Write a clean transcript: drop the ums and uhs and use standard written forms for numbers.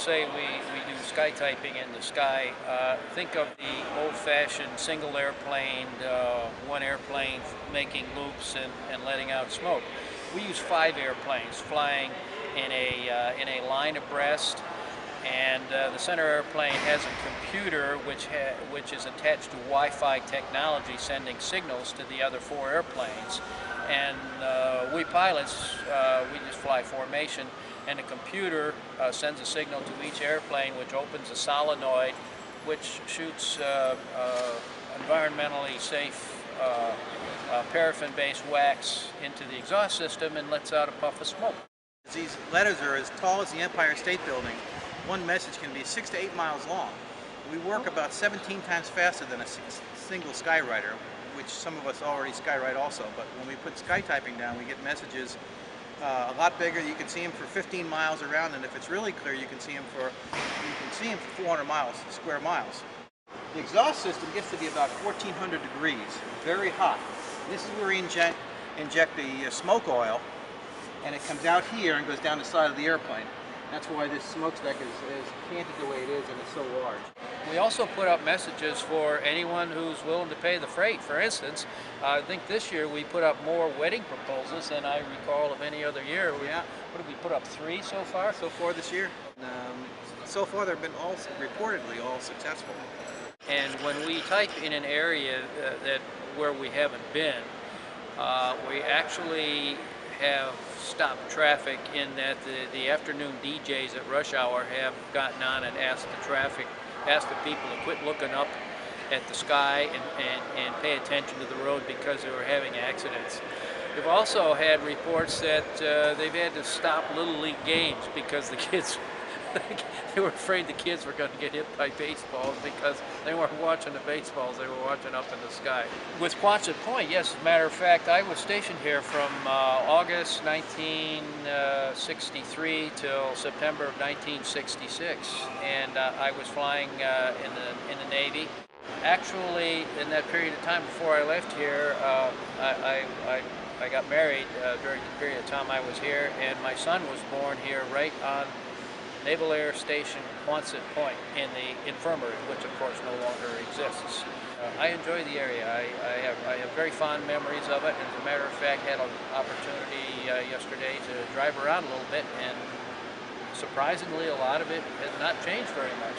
say we do sky typing in the sky, think of the old-fashioned single airplane, one airplane making loops and letting out smoke. We use 5 airplanes flying in a line abreast, and the center airplane has a computer which is attached to Wi-Fi technology, sending signals to the other 4 airplanes. And we pilots, we just fly formation, and the computer sends a signal to each airplane, which opens a solenoid, which shoots environmentally safe paraffin-based wax into the exhaust system and lets out a puff of smoke. These letters are as tall as the Empire State Building. One message can be 6 to 8 miles long. We work about 17 times faster than a single skywriter, which some of us already skywrite also, but when we put sky typing down, we get messages a lot bigger. You can see them for 15 miles around, and if it's really clear, you can see them for 400 miles, square miles. The exhaust system gets to be about 1400 degrees, very hot. This is where we inject the smoke oil, and it comes out here and goes down the side of the airplane. That's why this smokestack is canted the way it is, and it's so large. We also put up messages for anyone who's willing to pay the freight. For instance, I think this year we put up more wedding proposals than I recall of any other year. Yeah. What did we put up, 3 so far? So far this year. So far they've been reportedly all successful. And when we type in an area where we haven't been, we actually have stopped traffic in that the afternoon DJs at rush hour have gotten on and asked the people to quit looking up at the sky and pay attention to the road because they were having accidents. We've also had reports that they've had to stop Little League games because the kids they were afraid the kids were going to get hit by baseballs because they weren't watching the baseballs, they were watching up in the sky. With Quonset Point, yes, as a matter of fact, I was stationed here from August 1963 till September of 1966, and I was flying in the Navy. Actually, in that period of time before I left here, I got married during the period of time I was here, and my son was born here right on Naval Air Station Quonset Point in the infirmary, which of course no longer exists. I enjoy the area. I have very fond memories of it. As a matter of fact, had an opportunity yesterday to drive around a little bit, and surprisingly a lot of it has not changed very much.